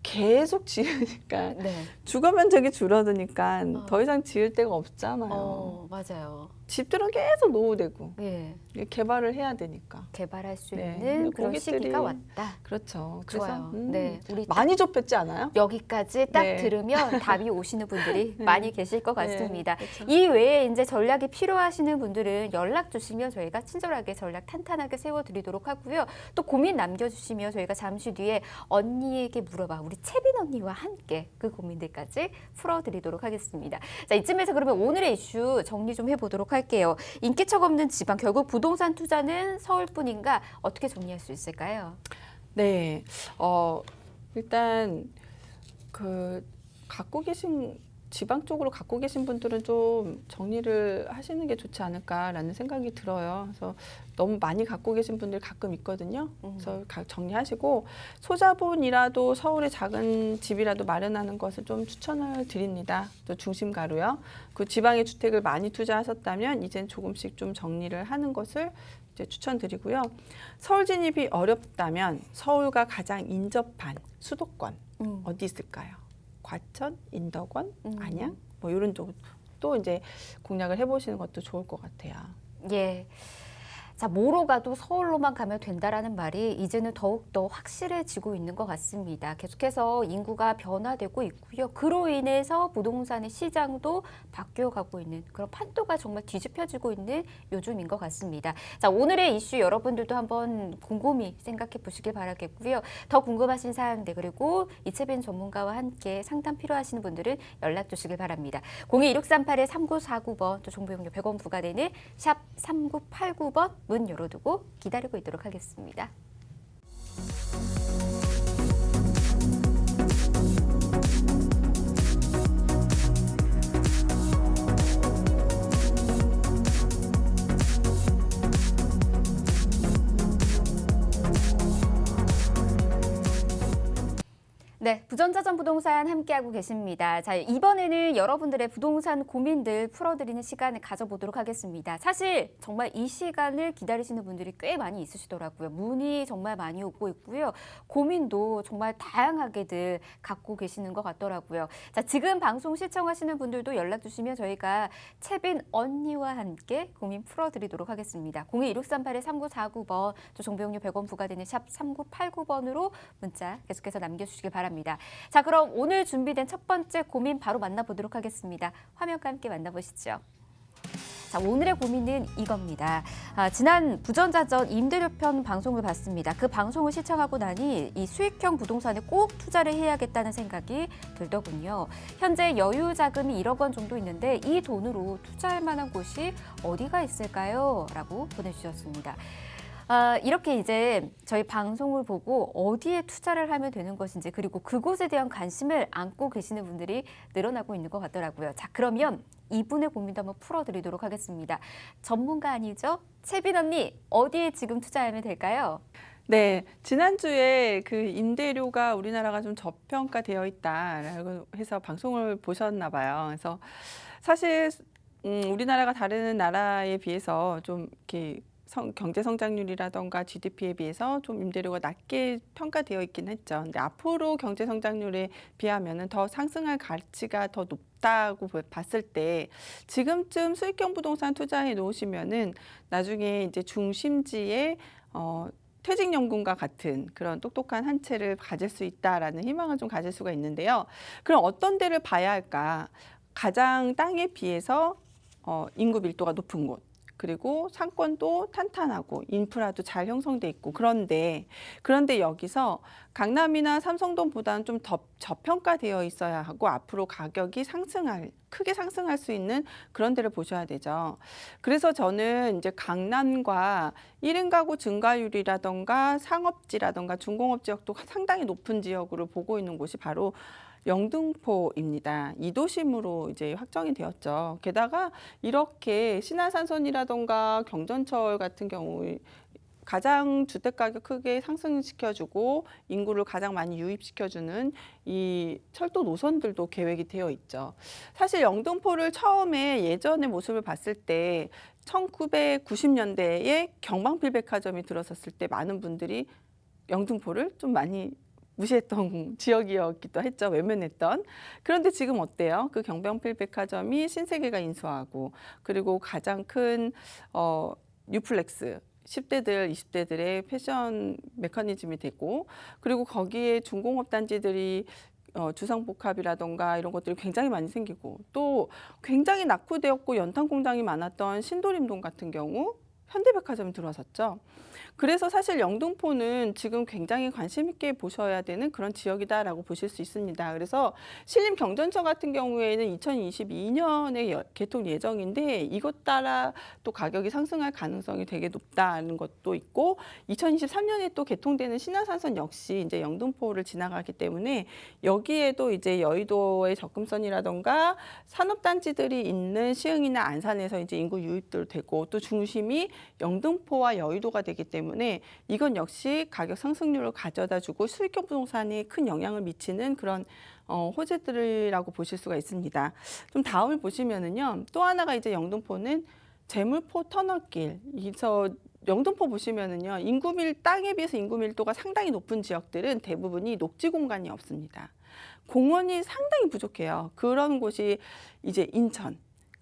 계속 지으니까 네. 주거 면적이 줄어드니까 더 어. 이상 지을 데가 없잖아요. 맞아요. 집들은 계속 노후되고 예. 개발을 해야 되니까. 개발할 수 네. 있는 근데 그런 거기들이- 시기가 왔다. 그렇죠. 좋아요. 그래서 네, 우리 많이 좁혔지 않아요? 여기까지 딱 네. 들으면 답이 오시는 분들이 네. 많이 계실 것 같습니다. 네, 그렇죠. 이 외에 이제 전략이 필요하시는 분들은 연락 주시면 저희가 친절하게 전략 탄탄하게 세워드리도록 하고요. 또 고민 남겨주시면 저희가 잠시 뒤에 언니에게 물어봐 우리 채빈 언니와 함께 그 고민들까지 풀어드리도록 하겠습니다. 자, 이쯤에서 그러면 오늘의 이슈 정리 좀 해보도록 할게요. 인기척 없는 지방 결국 부동산 투자는 서울뿐인가 어떻게 정리할 수 있을까요? 네. 일단 그 갖고 계신 지방 쪽으로 갖고 계신 분들은 좀 정리를 하시는 게 좋지 않을까라는 생각이 들어요. 그래서 너무 많이 갖고 계신 분들 가끔 있거든요. 그래서 정리하시고 소자본이라도 서울에 작은 집이라도 마련하는 것을 좀 추천을 드립니다. 또 중심가로요. 그 지방에 주택을 많이 투자하셨다면 이젠 조금씩 좀 정리를 하는 것을 이제 추천드리고요. 서울 진입이 어렵다면 서울과 가장 인접한 수도권 어디 있을까요? 과천, 인덕원, 안양 뭐 이런 쪽 또 이제 공략을 해보시는 것도 좋을 것 같아요. 예. 자, 뭐로 가도 서울로만 가면 된다라는 말이 이제는 더욱더 확실해지고 있는 것 같습니다. 계속해서 인구가 변화되고 있고요. 그로 인해서 부동산의 시장도 바뀌어가고 있는 그런 판도가 정말 뒤집혀지고 있는 요즘인 것 같습니다. 자, 오늘의 이슈 여러분들도 한번 곰곰이 생각해 보시길 바라겠고요. 더 궁금하신 사항들 그리고 이채빈 전문가와 함께 상담 필요하시는 분들은 연락 주시길 바랍니다. 02-1638-3949번 또 정보 용료 100원 부과되는 샵 3989번 문 열어두고 기다리고 있도록 하겠습니다. 네, 부전자전 부동산 함께하고 계십니다. 자, 이번에는 여러분들의 부동산 고민들 풀어드리는 시간을 가져보도록 하겠습니다. 사실 정말 이 시간을 기다리시는 분들이 꽤 많이 있으시더라고요. 문의 정말 많이 오고 있고요. 고민도 정말 다양하게들 갖고 계시는 것 같더라고요. 자, 지금 방송 시청하시는 분들도 연락 주시면 저희가 채빈 언니와 함께 고민 풀어드리도록 하겠습니다. 02-1638-3949번, 또 정보용료 100원 부과되는 샵 3989번으로 문자 계속해서 남겨주시기 바랍니다. 자, 그럼 오늘 준비된 첫 번째 고민 바로 만나보도록 하겠습니다. 화면과 함께 만나보시죠. 자, 오늘의 고민은 이겁니다. 지난 부전자전 임대료 편 방송을 봤습니다. 그 방송을 시청하고 나니 이 수익형 부동산에 꼭 투자를 해야겠다는 생각이 들더군요. 현재 여유 자금이 1억 원 정도 있는데 이 돈으로 투자할 만한 곳이 어디가 있을까요? 라고 보내주셨습니다. 이렇게 이제 저희 방송을 보고 어디에 투자를 하면 되는 것인지, 그리고 그곳에 대한 관심을 안고 계시는 분들이 늘어나고 있는 것 같더라고요. 자, 그러면 이분의 고민도 한번 풀어드리도록 하겠습니다. 전문가 아니죠? 채빈 언니, 어디에 지금 투자하면 될까요? 네, 지난주에 그 임대료가 우리나라가 좀 저평가되어 있다라고 해서 방송을 보셨나 봐요. 그래서 사실 우리나라가 다른 나라에 비해서 좀 이렇게 경제 성장률이라던가 GDP에 비해서 좀 임대료가 낮게 평가되어 있긴 했죠. 근데 앞으로 경제 성장률에 비하면은 더 상승할 가치가 더 높다고 봤을 때 지금쯤 수익형 부동산 투자해 놓으시면은 나중에 이제 중심지에 퇴직연금과 같은 그런 똑똑한 한 채를 가질 수 있다라는 희망을 좀 가질 수가 있는데요. 그럼 어떤 데를 봐야 할까? 가장 땅에 비해서 인구 밀도가 높은 곳, 그리고 상권도 탄탄하고 인프라도 잘 형성돼 있고, 그런데 여기서 강남이나 삼성동보다는 좀 더 저평가되어 있어야 하고 앞으로 가격이 크게 상승할 수 있는 그런 데를 보셔야 되죠. 그래서 저는 이제 강남과 1인 가구 증가율이라던가 상업지라던가 중공업 지역도 상당히 높은 지역으로 보고 있는 곳이 바로 영등포입니다. 2도심으로 이제 확정이 되었죠. 게다가 이렇게 신안산선이라던가 경전철 같은 경우 가장 주택가격 크게 상승시켜주고 인구를 가장 많이 유입시켜주는 이 철도 노선들도 계획이 되어 있죠. 사실 영등포를 처음에 예전의 모습을 봤을 때 1990년대에 경방필백화점이 들어섰을 때 많은 분들이 영등포를 좀 많이 무시했던 지역이었기도 했죠. 외면했던. 그런데 지금 어때요? 그 경방필백화점이 신세계가 인수하고, 그리고 가장 큰 뉴플렉스 10대들, 20대들의 패션 메커니즘이 되고, 그리고 거기에 중공업 단지들이 주상복합이라던가 이런 것들이 굉장히 많이 생기고, 또 굉장히 낙후되었고 연탄 공장이 많았던 신도림동 같은 경우 현대백화점이 들어섰죠. 그래서 사실 영등포는 지금 굉장히 관심 있게 보셔야 되는 그런 지역이다라고 보실 수 있습니다. 그래서 신림 경전철 같은 경우에는 2022년에 개통 예정인데 이것 따라 또 가격이 상승할 가능성이 되게 높다는 것도 있고, 2023년에 또 개통되는 신안산선 역시 이제 영등포를 지나가기 때문에 여기에도 이제 여의도의 접근선이라던가 산업단지들이 있는 시흥이나 안산에서 이제 인구 유입도 되고, 또 중심이 영등포와 여의도가 되기 때문에 이건 역시 가격 상승률을 가져다주고 수익형 부동산에 큰 영향을 미치는 그런 호재들이라고 보실 수가 있습니다. 좀 다음을 보시면은요, 또 하나가 이제 영등포는 제물포 터널길. 그래서 영등포 보시면은요, 땅에 비해서 인구 밀도가 상당히 높은 지역들은 대부분이 녹지 공간이 없습니다. 공원이 상당히 부족해요. 그런 곳이 이제 인천,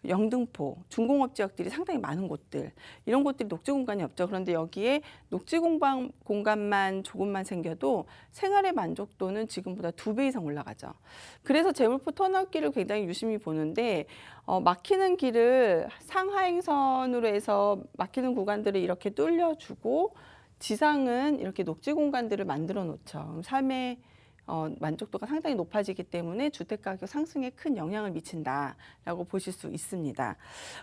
영등포, 중공업 지역들이 상당히 많은 곳들, 이런 곳들이 녹지 공간이 없죠. 그런데 여기에 녹지 공간만 조금만 생겨도 생활의 만족도는 지금보다 2배 이상 올라가죠. 그래서 제물포 터널길을 굉장히 유심히 보는데 막히는 길을 상하행선으로 해서 막히는 구간들을 이렇게 뚫려주고 지상은 이렇게 녹지 공간들을 만들어 놓죠. 삶의 만족도가 상당히 높아지기 때문에 주택가격 상승에 큰 영향을 미친다라고 보실 수 있습니다.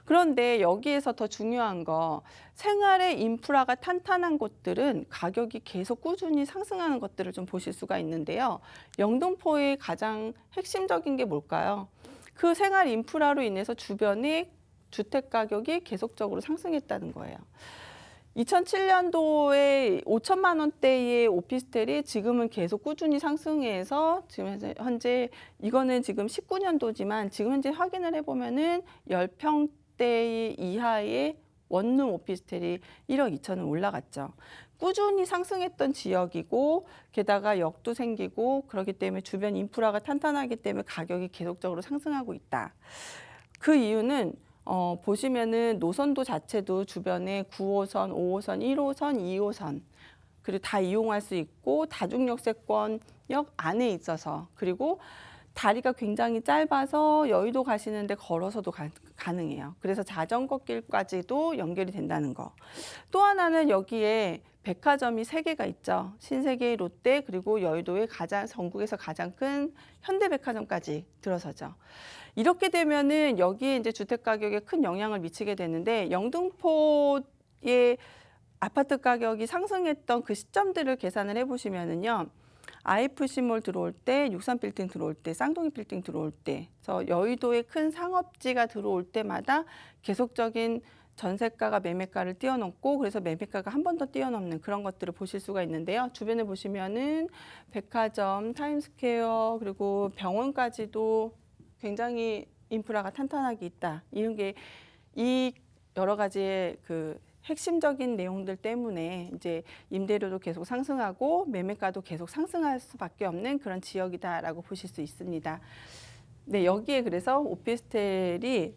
그런데 여기에서 더 중요한 거, 생활의 인프라가 탄탄한 곳들은 가격이 계속 꾸준히 상승하는 것들을 좀 보실 수가 있는데요. 영등포의 가장 핵심적인 게 뭘까요? 그 생활 인프라로 인해서 주변의 주택가격이 계속적으로 상승했다는 거예요. 2007년도에 5천만 원대의 오피스텔이 지금은 계속 꾸준히 상승해서 지금 현재 이거는 지금 19년도지만 지금 현재 확인을 해보면은 10평대 이하의 원룸 오피스텔이 1억 2천은 올라갔죠. 꾸준히 상승했던 지역이고 게다가 역도 생기고 그렇기 때문에 주변 인프라가 탄탄하기 때문에 가격이 계속적으로 상승하고 있다. 그 이유는 보시면은 노선도 자체도 주변에 9호선, 5호선, 1호선, 2호선 그리고 다 이용할 수 있고 다중역세권역 안에 있어서 그리고 다리가 굉장히 짧아서 여의도 가시는데 걸어서도 가능해요. 그래서 자전거 길까지도 연결이 된다는 거. 또 하나는 여기에 백화점이 3개가 있죠. 신세계, 롯데 그리고 여의도의 전국에서 가장 큰 현대백화점까지 들어서죠. 이렇게 되면은 여기에 이제 주택 가격에 큰 영향을 미치게 되는데 영등포의 아파트 가격이 상승했던 그 시점들을 계산을 해보시면은요. IFC몰 들어올 때, 63빌딩 들어올 때, 쌍둥이 빌딩 들어올 때, 그래서 여의도의 큰 상업지가 들어올 때마다 계속적인 전세가가 매매가를 뛰어넘고 그래서 매매가가 한 번 더 뛰어넘는 그런 것들을 보실 수가 있는데요. 주변에 보시면은 백화점, 타임스퀘어 그리고 병원까지도 굉장히 인프라가 탄탄하게 있다. 이런 게 이 여러 가지의 그 핵심적인 내용들 때문에 이제 임대료도 계속 상승하고 매매가도 계속 상승할 수밖에 없는 그런 지역이다라고 보실 수 있습니다. 네, 여기에 그래서 오피스텔이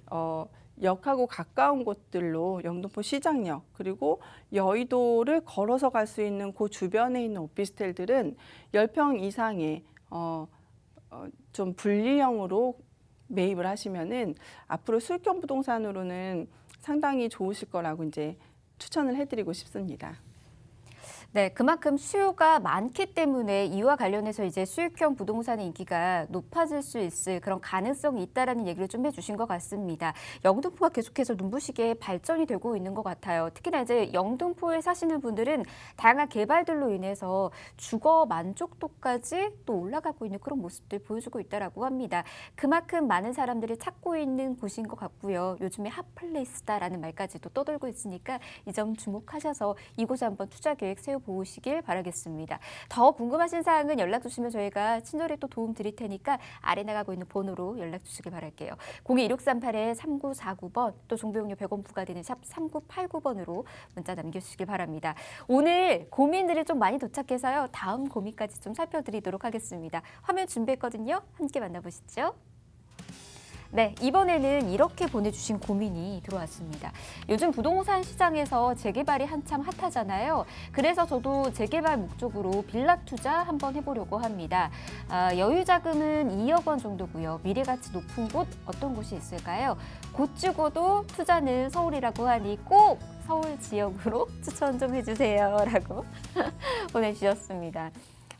역하고 가까운 곳들로 영등포 시장역 그리고 여의도를 걸어서 갈 수 있는 그 주변에 있는 오피스텔들은 10평 이상의 좀 분리형으로 매입을 하시면은 앞으로 수익형 부동산으로는 상당히 좋으실 거라고 이제 추천을 해드리고 싶습니다. 네, 그만큼 수요가 많기 때문에 이와 관련해서 이제 수익형 부동산의 인기가 높아질 수 있을 그런 가능성이 있다라는 얘기를 좀 해주신 것 같습니다. 영등포가 계속해서 눈부시게 발전이 되고 있는 것 같아요. 특히나 이제 영등포에 사시는 분들은 다양한 개발들로 인해서 주거 만족도까지 또 올라가고 있는 그런 모습들 보여주고 있다라고 합니다. 그만큼 많은 사람들이 찾고 있는 곳인 것 같고요. 요즘에 핫플레이스다라는 말까지도 떠돌고 있으니까 이 점 주목하셔서 이곳에 한번 투자 계획 세워보시길 바라겠습니다. 더 궁금하신 사항은 연락 주시면 저희가 친절히 또 도움 드릴 테니까 아래 나가고 있는 번호로 연락 주시길 바랄게요. 02-1638-3949번 또 정보용료 100원 부과되는 샵 3989번으로 문자 남겨주시길 바랍니다. 오늘 고민들이 좀 많이 도착해서요. 다음 고민까지 좀 살펴드리도록 하겠습니다. 화면 준비했거든요. 함께 만나보시죠. 네, 이번에는 이렇게 보내주신 고민이 들어왔습니다. 요즘 부동산 시장에서 재개발이 한참 핫하잖아요. 그래서 저도 재개발 목적으로 빌라 투자 한번 해보려고 합니다. 여유 자금은 2억 원 정도고요. 미래가치 높은 곳 어떤 곳이 있을까요? 곧 죽어도 투자는 서울이라고 하니 꼭 서울 지역으로 추천 좀 해주세요. 라고 보내주셨습니다.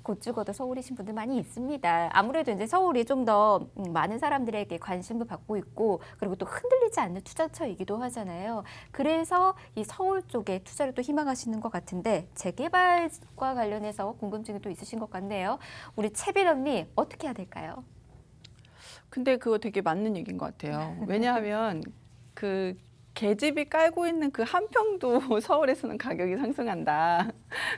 곧 죽어도 서울이신 분들 많이 있습니다. 아무래도 이제 서울이 좀 더 많은 사람들에게 관심도 받고 있고 그리고 또 흔들리지 않는 투자처이기도 하잖아요. 그래서 이 서울 쪽에 투자를 또 희망하시는 것 같은데 재개발과 관련해서 궁금증이 또 있으신 것 같네요. 우리 채빈 언니 어떻게 해야 될까요? 근데 그거 되게 맞는 얘기인 것 같아요. 왜냐하면 그 계집이 깔고 있는 그 한 평도 서울에서는 가격이 상승한다.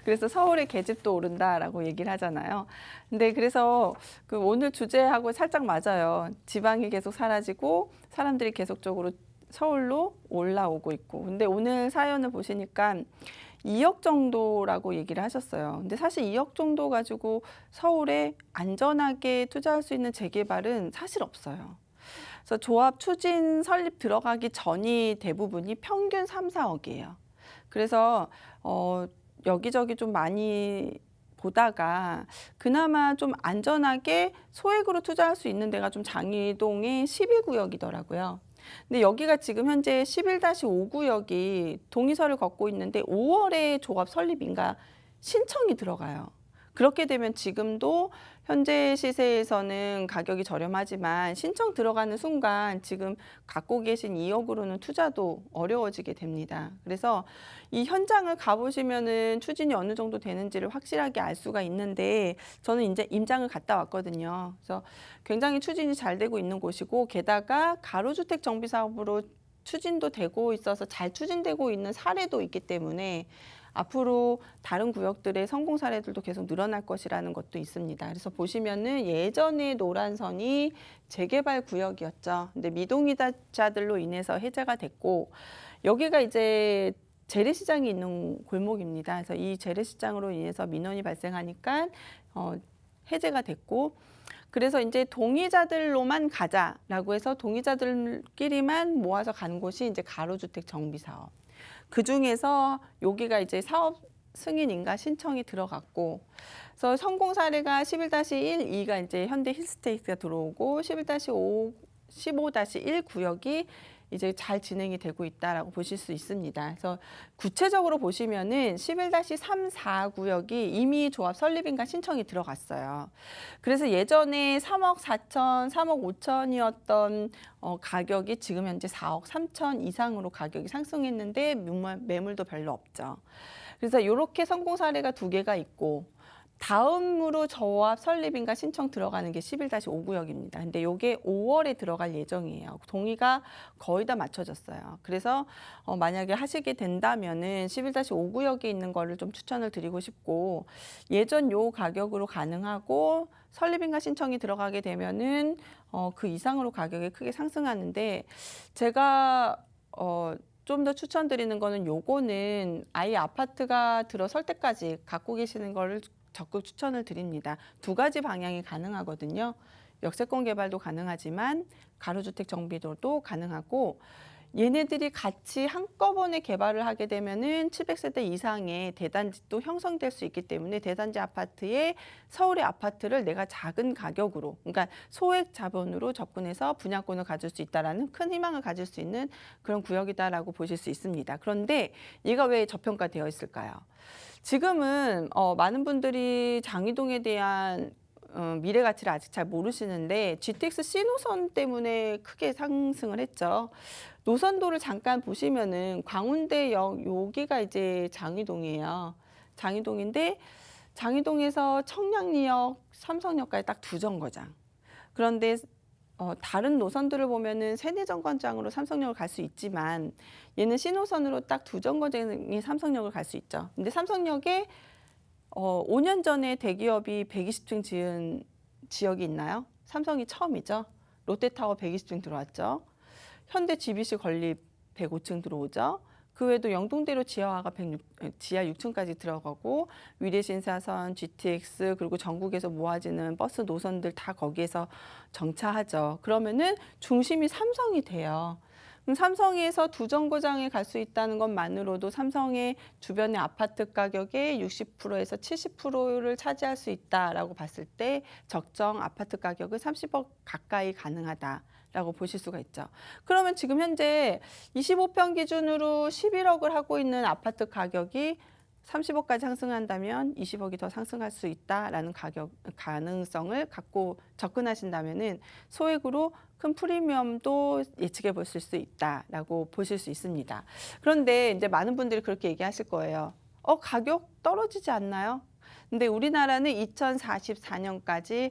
그래서 서울의 계집도 오른다라고 얘기를 하잖아요. 근데 그래서 그 오늘 주제하고 살짝 맞아요. 지방이 계속 사라지고 사람들이 계속적으로 서울로 올라오고 있고. 근데 오늘 사연을 보시니까 2억 정도라고 얘기를 하셨어요. 근데 사실 2억 정도 가지고 서울에 안전하게 투자할 수 있는 재개발은 사실 없어요. 그래서 조합 추진 설립 들어가기 전이 대부분이 평균 3, 4억이에요. 그래서 여기저기 좀 많이 보다가 그나마 좀 안전하게 소액으로 투자할 수 있는 데가 좀 장이동의 11구역이더라고요. 근데 여기가 지금 현재 11-5구역이 동의서를 걷고 있는데 5월에 조합 설립인가 신청이 들어가요. 그렇게 되면 지금도 현재 시세에서는 가격이 저렴하지만 신청 들어가는 순간 지금 갖고 계신 2억으로는 투자도 어려워지게 됩니다. 그래서 이 현장을 가보시면은 추진이 어느 정도 되는지를 확실하게 알 수가 있는데 저는 이제 임장을 갔다 왔거든요. 그래서 굉장히 추진이 잘 되고 있는 곳이고 게다가 가로주택 정비 사업으로 추진도 되고 있어서 잘 추진되고 있는 사례도 있기 때문에 앞으로 다른 구역들의 성공 사례들도 계속 늘어날 것이라는 것도 있습니다. 그래서 보시면은 예전에 노란선이 재개발 구역이었죠. 근데 미동이자들로 인해서 해제가 됐고 여기가 이제 재래시장이 있는 골목입니다. 그래서 이 재래시장으로 인해서 민원이 발생하니까 해제가 됐고 그래서 이제 동의자들로만 가자라고 해서 동의자들끼리만 모아서 간 곳이 이제 가로주택 정비 사업. 그 중에서 여기가 이제 사업 승인 인가 신청이 들어갔고, 그래서 성공 사례가 11-1, 2가 이제 현대 힐스테이트가 들어오고 11-5, 15-1 구역이 이제 잘 진행이 되고 있다라고 보실 수 있습니다. 그래서 구체적으로 보시면은 11-3, 4 구역이 이미 조합 설립인가 신청이 들어갔어요. 그래서 예전에 3억 4천, 3억 5천이었던 가격이 지금 현재 4억 3천 이상으로 가격이 상승했는데 매물도 별로 없죠. 그래서 이렇게 성공 사례가 2개가 있고 다음으로 조합 설립인가 신청 들어가는 게 11-5 구역입니다. 근데 이게 5월에 들어갈 예정이에요. 동의가 거의 다 맞춰졌어요. 그래서 만약에 하시게 된다면은 11-5 구역에 있는 거를 좀 추천을 드리고 싶고 예전 요 가격으로 가능하고 설립인가 신청이 들어가게 되면은 그 이상으로 가격이 크게 상승하는데 제가 좀 더 추천드리는 거는 요거는 아예 아파트가 들어설 때까지 갖고 계시는 거를 적극 추천을 드립니다. 2가지 방향이 가능하거든요. 역세권 개발도 가능하지만 가로주택 정비도 가능하고 얘네들이 같이 한꺼번에 개발을 하게 되면은 700세대 이상의 대단지도 형성될 수 있기 때문에 대단지 아파트에 서울의 아파트를 내가 작은 가격으로, 그러니까 소액 자본으로 접근해서 분양권을 가질 수 있다라는 큰 희망을 가질 수 있는 그런 구역이다라고 보실 수 있습니다. 그런데 얘가 왜 저평가되어 있을까요? 지금은 많은 분들이 장이동에 대한 미래 가치를 아직 잘 모르시는데 GTX C노선 때문에 크게 상승을 했죠. 노선도를 잠깐 보시면은 광운대역 여기가 이제 장이동이에요. 장이동인데 장이동에서 청량리역, 삼성역까지 딱 2정거장. 그런데 다른 노선들을 보면은 3-4정거장으로 삼성역을 갈 수 있지만 얘는 C노선으로 딱 2정거장이 삼성역을 갈 수 있죠. 근데 삼성역에 5년 전에 대기업이 120층 지은 지역이 있나요? 삼성이 처음이죠. 롯데타워 120층 들어왔죠. 현대 GBC 건립 105층 들어오죠. 그 외에도 영동대로 지하화가 지하 6층까지 들어가고 위례신사선, GTX 그리고 전국에서 모아지는 버스 노선들 다 거기에서 정차하죠. 그러면은 중심이 삼성이 돼요. 그럼 삼성에서 2정거장에 갈 수 있다는 것만으로도 삼성의 주변의 아파트 가격의 60%에서 70%를 차지할 수 있다라고 봤을 때 적정 아파트 가격은 30억 가까이 가능하다라고 보실 수가 있죠. 그러면 지금 현재 25평 기준으로 11억을 하고 있는 아파트 가격이 30억까지 상승한다면 20억이 더 상승할 수 있다라는 가능성을 갖고 접근하신다면은 소액으로 큰 프리미엄도 예측해 보실 수 있다라고 보실 수 있습니다. 그런데 이제 많은 분들이 그렇게 얘기하실 거예요. 가격 떨어지지 않나요? 근데 우리나라는 2044년까지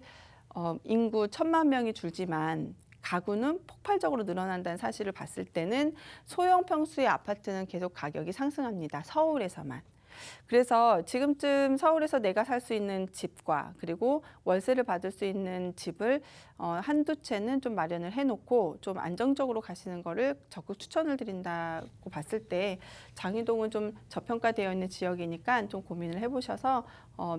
인구 1,000만 명이 줄지만 가구는 폭발적으로 늘어난다는 사실을 봤을 때는 소형 평수의 아파트는 계속 가격이 상승합니다. 서울에서만. 그래서 지금쯤 서울에서 내가 살 수 있는 집과 그리고 월세를 받을 수 있는 집을 한두 채는 좀 마련을 해놓고 좀 안정적으로 가시는 거를 적극 추천을 드린다고 봤을 때 장이동은 좀 저평가되어 있는 지역이니까 좀 고민을 해보셔서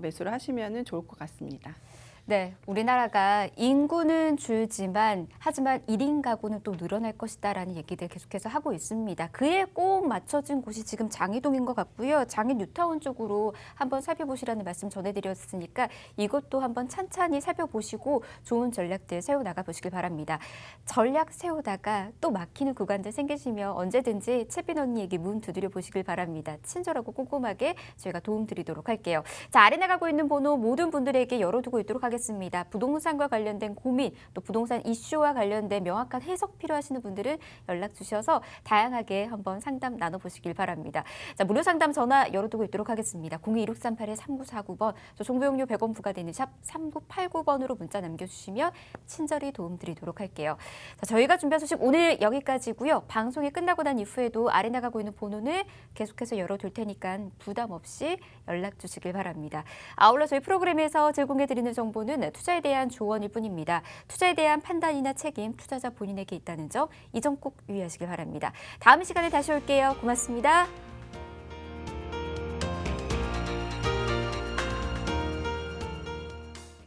매수를 하시면 좋을 것 같습니다. 네, 우리나라가 인구는 줄지만 하지만 1인 가구는 또 늘어날 것이다라는 얘기들 계속해서 하고 있습니다. 그에 꼭 맞춰진 곳이 지금 장이동인 것 같고요. 장인 뉴타운 쪽으로 한번 살펴보시라는 말씀 전해드렸으니까 이것도 한번 찬찬히 살펴보시고 좋은 전략들 세워나가 보시길 바랍니다. 전략 세우다가 또 막히는 구간들 생기시면 언제든지 채빈 언니에게 문 두드려 보시길 바랍니다. 친절하고 꼼꼼하게 저희가 도움 드리도록 할게요. 자, 아래 나가고 있는 번호 모든 분들에게 열어두고 있도록 하겠습니다. 하겠습니다. 부동산과 관련된 고민, 또 부동산 이슈와 관련된 명확한 해석 필요하시는 분들은 연락 주셔서 다양하게 한번 상담 나눠보시길 바랍니다. 자, 무료 상담 전화 열어두고 있도록 하겠습니다. 02-1638-3949번, 또 정보용료 100원 부과되는 샵 3989번으로 문자 남겨주시면 친절히 도움드리도록 할게요. 자, 저희가 준비한 소식 오늘 여기까지고요. 방송이 끝나고 난 이후에도 아래 나가고 있는 번호는 계속해서 열어둘 테니까 부담 없이 연락 주시길 바랍니다. 아울러 저희 프로그램에서 제공해드리는 정보는 투자에 대한 조언일 뿐입니다. 투자에 대한 판단이나 책임, 투자자 본인에게 있다는 점, 이 점 꼭 유의하시길 바랍니다. 다음 시간에 다시 올게요. 고맙습니다.